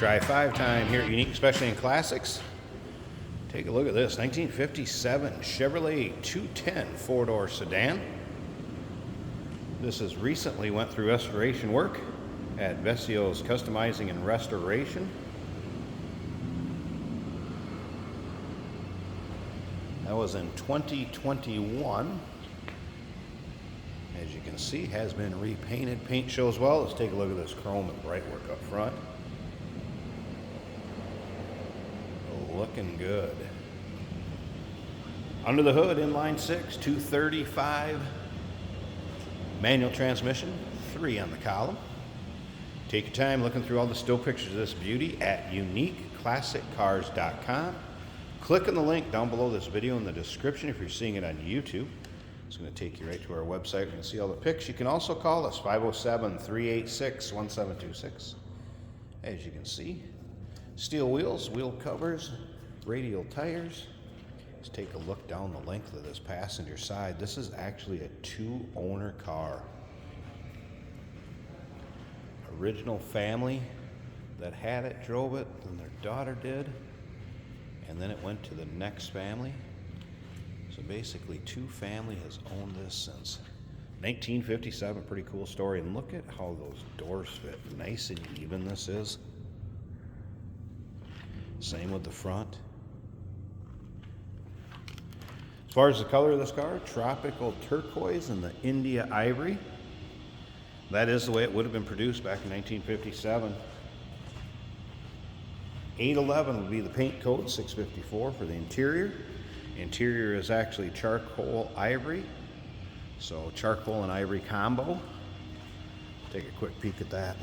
Try 5 time here at Unique, especially in classics. Take a look at this 1957 Chevrolet 210 4-door sedan. This has recently went through restoration work at Vesio's Customizing and Restoration. That was in 2021. As you can see, has been repainted. Paint shows well. Let's take a look at this chrome and bright work up front. Looking good. Under the hood, inline 6, 235. Manual transmission, 3 on the column. Take your time looking through all the still pictures of this beauty at uniqueclassiccars.com. Click on the link down below this video in the description if you're seeing it on YouTube. It's going to take you right to our website. You can see all the pics. You can also call us, 507-386-1726. As you can see, steel wheels, wheel covers, radial tires. Let's take a look down the length of this passenger side. This is actually a 2-owner car. Original family that had it drove it, then their daughter did, and then it went to the next family. So basically 2 family has owned this since 1957. Pretty cool story. And look at how those doors fit. Nice and even this is. Same with the front. As far as the color of this car, tropical turquoise and the India ivory. That is the way it would have been produced back in 1957. 811 would be the paint code, 654 for the interior. Interior is actually charcoal ivory. So charcoal and ivory combo. Take a quick peek at that.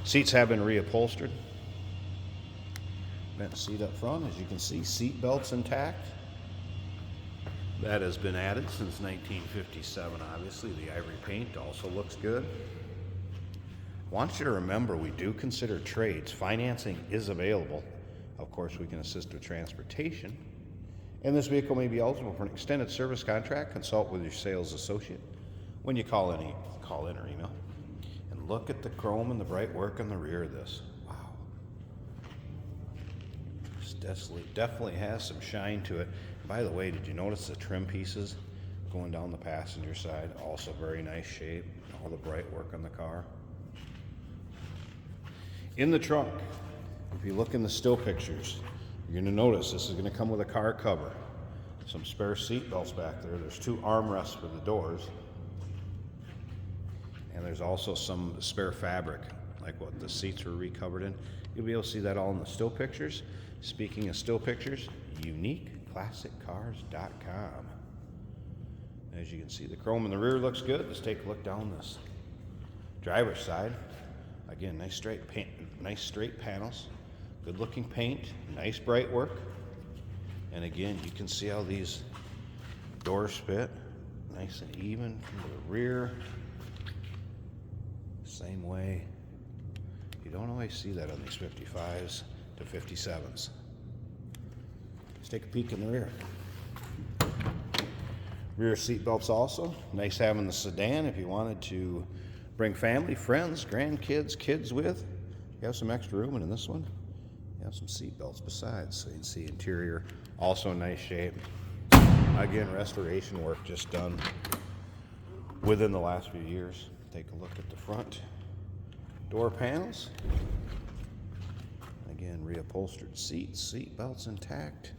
Seats have been reupholstered. Vent seat up front, as you can see, seat belts intact. That has been added since 1957, obviously. The ivory paint also looks good. I want you to remember, we do consider trades. Financing is available. Of course, we can assist with transportation. And this vehicle may be eligible for an extended service contract. Consult with your sales associate when you call in or email. And look at the chrome and the bright work on the rear of this. Wow. This definitely has some shine to it. By the way, did you notice the trim pieces going down the passenger side? Also very nice shape. All the bright work on the car. In the trunk, if you look in the still pictures, you're going to notice this is going to come with a car cover. Some spare seat belts back there. There's 2 armrests for the doors. And there's also some spare fabric, like what the seats were recovered in. You'll be able to see that all in the still pictures. Speaking of still pictures, uniqueclassiccars.com. As you can see, the chrome in the rear looks good. Let's take a look down this driver's side. Again, nice straight panels. Good looking paint, nice bright work. And again, you can see how these doors fit. Nice and even from the rear. Same way. You don't always see that on these 55s to 57s. Let's take a peek in the rear. Rear seat belts also. Nice having the sedan if you wanted to bring family, friends, grandkids, kids with. You have some extra room, and in this one, you have some seat belts besides, so you can see interior also in nice shape. Again, restoration work just done within the last few years. Take a look at the front door panels. Again, reupholstered seats, seat belts intact.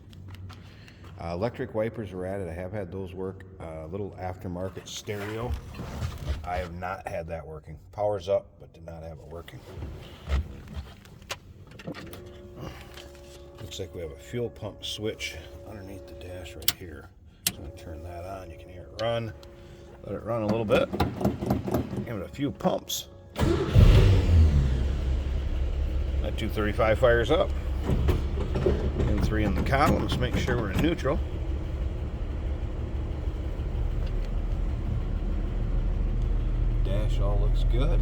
Electric wipers are added. I have had those work. Little aftermarket stereo. I have not had that working. Power's up, but did not have it working. Looks like we have a fuel pump switch underneath the dash right here. So I'm going to turn that on. You can hear it run. Let it run a little bit. Give it a few pumps. That 235 fires up. And 3 in the column. Let's make sure we're in neutral. Dash all looks good.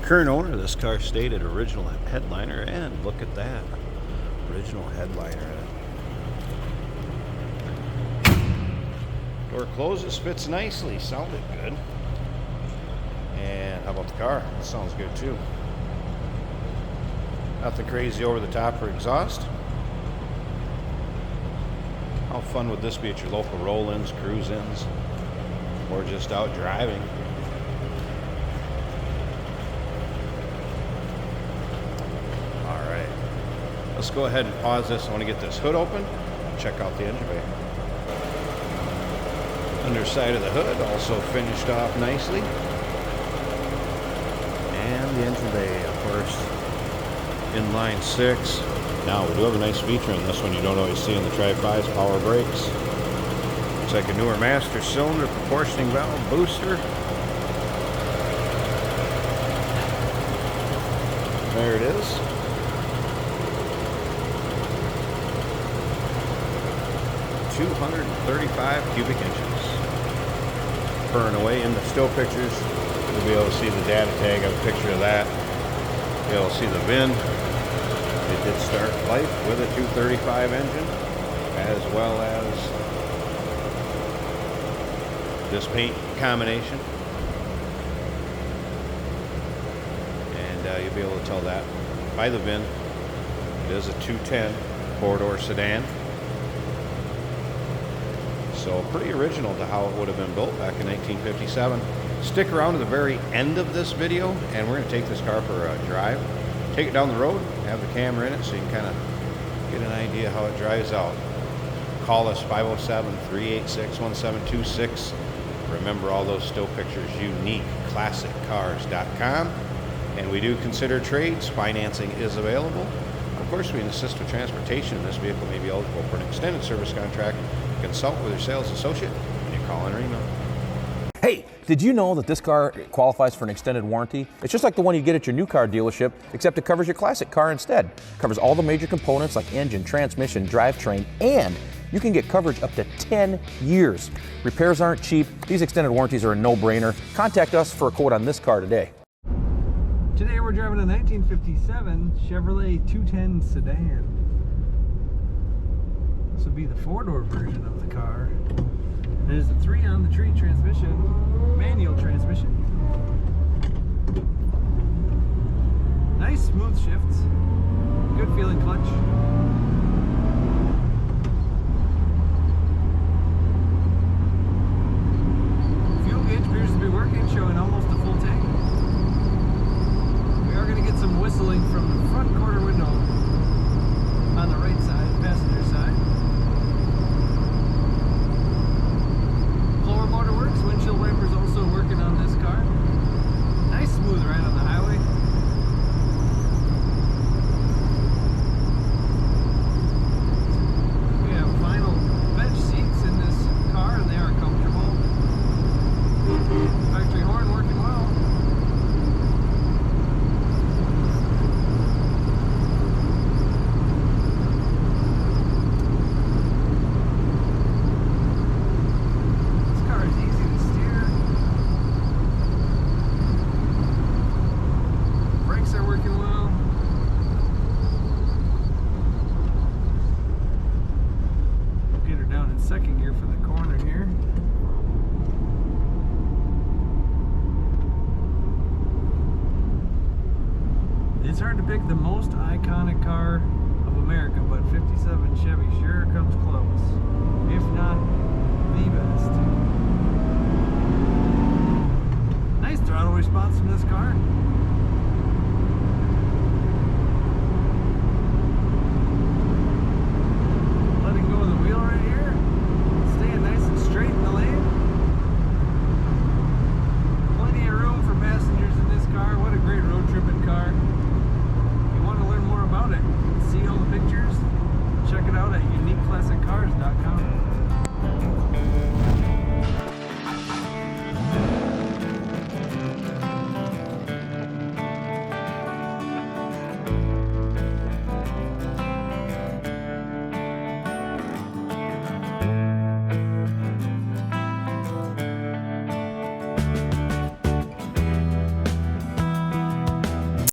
Current owner of this car stated original headliner, and look at that. Original headliner in it. Door closes, fits nicely, sounded good. And how about the car? It sounds good too. Nothing crazy over the top for exhaust. How fun would this be at your local roll-ins, cruise-ins, or just out driving? All right, let's go ahead and pause this. I want to get this hood open, check out the engine bay. Underside of the hood also finished off nicely. And the engine bay, of course, inline 6. Now, we do have a nice feature in this one you don't always see in the Tri-5s, power brakes. Looks like a newer master cylinder, proportioning valve, booster. There it is. .235 cubic inches. Purring away in the still pictures. You'll be able to see the data tag. I have a picture of that. You'll be able to see the VIN. It did start life with a 235 engine, as well as this paint combination. And you'll be able to tell that by the VIN. It is a 210 four-door sedan. So pretty original to how it would have been built back in 1957. Stick around to the very end of this video, and we're going to take this car for a drive. Take it down the road, have the camera in it so you can kind of get an idea how it drives out. Call us 507-386-1726. Remember all those still pictures, uniqueclassiccars.com. And we do consider trades. Financing is available. Of course, we can assist with transportation. This vehicle may be eligible for an extended service contract. Consult with your sales associate and you call in or email. Hey, did you know that this car qualifies for an extended warranty? It's just like the one you get at your new car dealership, except it covers your classic car instead. It covers all the major components like engine, transmission, drivetrain, and you can get coverage up to 10 years. Repairs aren't cheap. These extended warranties are a no-brainer. Contact us for a quote on this car today. Today we're driving a 1957 Chevrolet 210 sedan. This would be the four-door version of the car. It is a 3-on-the-tree transmission, manual transmission. Nice smooth shifts, good feeling clutch. Fuel gauge appears to be working, showing almost a full tank. We are going to get some whistling from the front quarter window on the right side, passenger side. Blower motor works, windshield wipers also working on this car. Nice smooth ride on the highway. We have vinyl bench seats in this car and they are comfortable. Factory horn working well. Second gear for the corner here. It's hard to pick the most iconic car of America, but 57